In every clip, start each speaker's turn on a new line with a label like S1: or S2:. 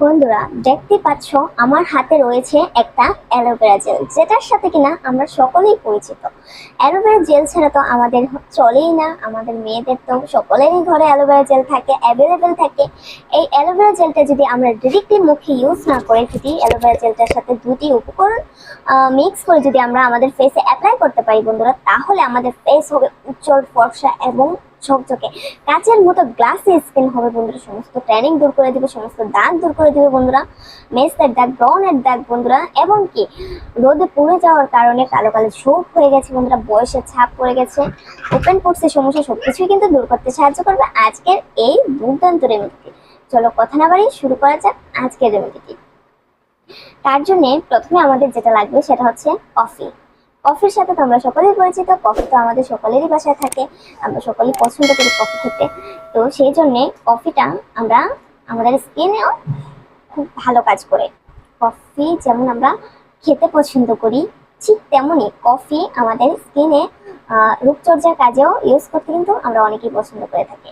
S1: বন্ধুরা, দেখতে পাচ্ছ আমার হাতে রয়েছে একটা অ্যালোভেরা জেল, যেটার সাথে কিনা আমরা সকলেই পরিচিত। অ্যালোভেরা জেল ছাড়া তো আমাদের চলেই না। আমাদের মেয়েদের তো সকলেরই ঘরে অ্যালোভেরা জেল থাকে, অ্যাভেলেবেল থাকে। এই অ্যালোভেরা জেলটা যদি আমরা ডিরেক্টলি মুখে ইউজ না করে, যদি অ্যালোভেরা জেলটার সাথে দুটি উপকরণ মিক্স করে যদি আমরা আমাদের ফেসে অ্যাপ্লাই করতে পারি বন্ধুরা, তাহলে আমাদের ফেস হবে উজ্জ্বল, ফর্সা এবং ঝকঝকে, কাচের মতো গ্লাসি স্কিন হবে বন্ধুরা। সমস্ত ট্যানিং দূর করে দিবে, সমস্ত দাগ দূর করে দিবে বন্ধুরা, মেস্টের দাগ, ব্রনের দাগ বন্ধুরা, এবং কি রোদে পুড়ে যাওয়ার কারণে কালো কালো ছোপ হয়ে গেছে বন্ধুরা, বয়সের ছাপ পড়ে গেছে, ওপেন পোর্সের সমস্যা সবকিছুই কিন্তু দূর করতে সাহায্য করবে আজকের এই দুর্দান্ত রেমেডিটি। চলো কথা না বাড়িয়ে শুরু করা যাক আজকের রেমেডিটি। তার জন্য প্রথমে আমাদের যেটা লাগবে সেটা হচ্ছে কফি। কফির সাথে তো আমরা সকলেই পরিচিত, কফি তো আমাদের সকলেরই বাসায় থাকে, আমরা সকলেই পছন্দ করি কফি খেতে। তো সেই জন্যে কফিটা আমরা আমাদের স্কিনেও খুব ভালো কাজ করে। কফি যেমন আমরা খেতে পছন্দ করি, ঠিক তেমনই কফি আমাদের স্কিনে রূপচর্চার কাজেও ইউজ করতে কিন্তু আমরা অনেকেই পছন্দ করে থাকি।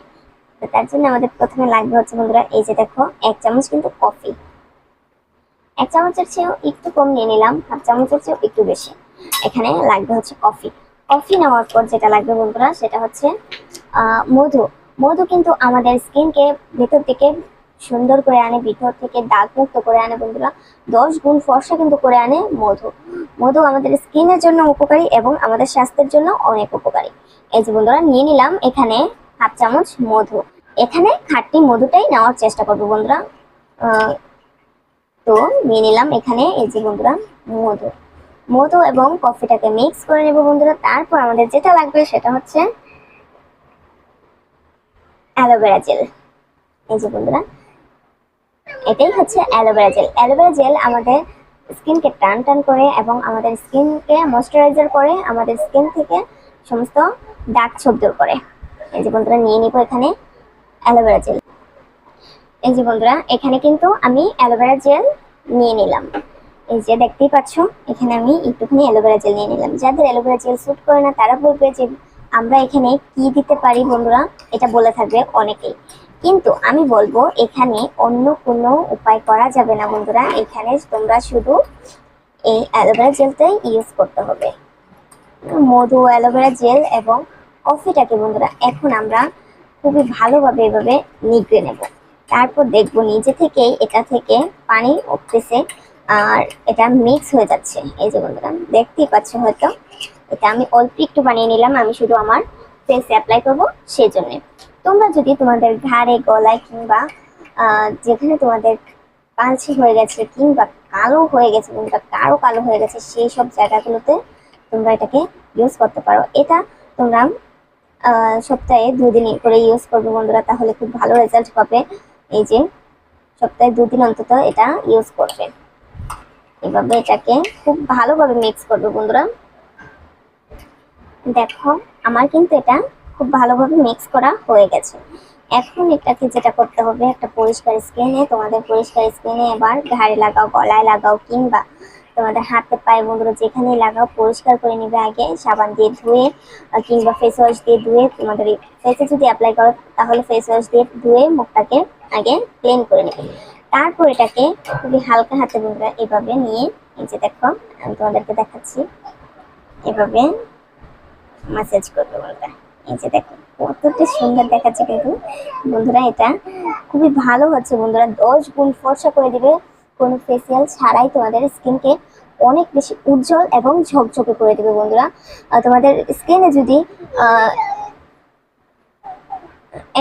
S1: তো তার জন্য আমাদের প্রথমে লাগবে হচ্ছে বন্ধুরা, এই যে দেখো 1 চামচ কিন্তু কফি। 1 চামচের চেয়েও একটু কম নিয়ে নিলাম, হাফ চামচের চেয়েও একটু বেশি। এখানে লাগবে হচ্ছে কফি। কফি নেওয়ার পর যেটা লাগবে বন্ধুরা সেটা হচ্ছে মধু। মধু কিন্তু আমাদের স্কিনকে ভেতর থেকে সুন্দর করে আনে, ভিতর থেকে দাগ মুক্ত করে আনে বন্ধুরা, 10 গুণ ফর্সা কিন্তু করে আনে মধু। মধু আমাদের স্কিনের জন্য উপকারী এবং আমাদের স্বাস্থ্যের জন্য অনেক উপকারী। এই যে বন্ধুরা নিয়ে নিলাম এখানে হাফ চামচ মধু। এখানে খাঁটি মধুটাই নেওয়ার চেষ্টা করবো বন্ধুরা। তো নিয়ে নিলাম এখানে এই যে বন্ধুরা মধু। মধু এবং কফিটাকে মিক্স করে নেব বন্ধুরা। তারপর আমাদের যেটা লাগবে সেটা হচ্ছে অ্যালোভেরা জেল। এই যে বন্ধুরা এটাই হচ্ছে অ্যালোভেরা জেল। অ্যালোভেরা জেল আমাদের স্কিনকে টান টান করে এবং আমাদের স্কিনকে ময়শ্চারাইজার করে, আমাদের স্কিন থেকে সমস্ত দাগ ছোপ দূর করে। এই যে বন্ধুরা নিয়ে নিব এখানে অ্যালোভেরা জেল। এই যে বন্ধুরা এখানে কিন্তু আমি অ্যালোভেরা জেল নিয়ে নিলাম। এই যে দেখতেই পাচ্ছ এখানে আমি একটুখানি অ্যালোভেরা জেল নিয়ে নিলাম। যাদের অ্যালোভেরা জেল স্যুট করে না তারা বলবে যে আমরা এখানে কি দিতে পারি বন্ধুরা, এটা বলে থাকবে অনেকেই, কিন্তু আমি বলবো এখানে অন্য কোনো উপায় করা যাবে না বন্ধুরা। এখানে তোমরা শুধু এই অ্যালোভেরা জেলটাই ইউজ করতে হবে। মধু, অ্যালোভেরা জেল এবং কফিটাকে বন্ধুরা এখন আমরা খুবই ভালোভাবে এভাবে নিগড়ে নেব। তারপর দেখবো নিজে থেকেই এটা থেকে পানি উঠতেছে আর এটা মিক্স হয়ে যাচ্ছে। এই যে বন্ধুরা দেখতেই পাচ্ছ হয়তো, এটা আমি অল্প একটু বানিয়ে নিলাম, আমি শুধু আমার ফেসে অ্যাপ্লাই করবো সেই জন্য। তোমরা যদি তোমাদের ঘাড়ে, গলায় কিংবা যেখানে তোমাদের কালচে হয়ে গেছে কিংবা কালো হয়ে গেছে কিংবা কারো কালো হয়ে গেছে সেই সব জায়গাগুলোতে তোমরা এটাকে ইউজ করতে পারো। এটা তোমরা সপ্তাহে 2 দিন করে ইউজ করবে বন্ধুরা, তাহলে খুব ভালো রেজাল্ট পাবে। এই যে সপ্তাহে 2 দিন অন্তত এটা ইউজ করবে। এভাবে এটাকে খুব ভালোভাবে মিক্স করবে বন্ধুরা। দেখো আমার কিন্তু এটা খুব ভালোভাবে মিক্স করা হয়ে গেছে। এখন এটাকে যেটা করতে হবে, একটা পরিষ্কার স্কিনে, তোমাদের পরিষ্কার স্কিনে এবার ঘাড়ে লাগাও, গলায় লাগাও কিংবা তোমাদের হাতে পায়ে বন্ধুরা যেখানেই লাগাও পরিষ্কার করে নিবে। আগে সাবান দিয়ে ধুয়ে কিংবা ফেস ওয়াশ দিয়ে ধুয়ে, তোমাদের ফেসে যদি অ্যাপ্লাই করো তাহলে ফেস ওয়াশ দিয়ে ধুয়ে মুখটাকে আগে ক্লিন করে নেবে। তারপর এটাকে খুবই হালকা হাতে বন্ধুরা এভাবে নিয়ে, এই যে দেখো আমি তোমাদেরকে দেখাচ্ছি, এভাবে ম্যাসাজ করবে বন্ধুরা। এই যে দেখো কতটা সুন্দর দেখাচ্ছে কিন্তু বন্ধুরা, এটা খুবই ভালো হচ্ছে বন্ধুরা, 10 গুণ ফর্সা করে দিবে কোনো ফেসিয়াল ছাড়াই। তোমাদের স্কিনকে অনেক বেশি উজ্জ্বল এবং ঝকঝকে করে দিবে বন্ধুরা। তোমাদের স্কিনে যদি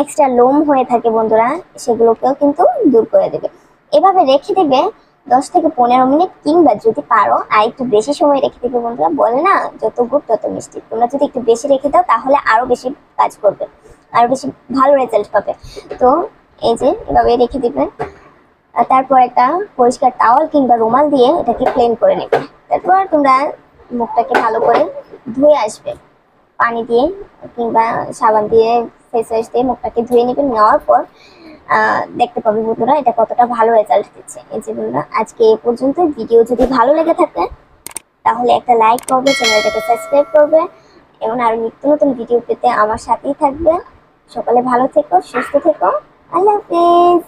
S1: এক্সট্রা লোম হয়ে থাকে বন্ধুরা সেগুলোকেও কিন্তু দূর করে দেবে। এভাবে রেখে দিবে 10 থেকে 15 মিনিট, কিংবা যদি পারো আর একটু বেশি সময় রেখে দিবে বন্ধুরা। বলে না যত গুড় তত মিষ্টি, তোমরা যদি একটু বেশি রেখে দাও তাহলে আরো বেশি কাজ করবে, আরো বেশি ভালো রেজাল্ট পাবে। তো এই যে এভাবে রেখে দিবেন। তারপর একটা পরিষ্কার টাওয়াল কিংবা রুমাল দিয়ে এটাকে ক্লিন করে নেবে। তারপর তোমরা মুখটাকে ভালো করে ধুয়ে আসবে পানি দিয়ে কিংবা সাবান দিয়ে, ফেস ওয়াশ দিয়ে মুখটাকে ধুয়ে নেবেন। নেওয়ার পর দেখতে পাবে বন্ধুরা এটা কতটা ভালো রেজাল্ট দিচ্ছে। এই যে বন্ধুরা আজকে এই পর্যন্ত। ভিডিও যদি ভালো লেগে থাকে তাহলে একটা লাইক করবে, চ্যানেলটাকে সাবস্ক্রাইব করবে এবং আরো নিত্য নতুন ভিডিও পেতে আমার সাথেই থাকবে। সকালে ভালো থেকো, সুস্থ থেকো, আল্লাহ হাফেজ।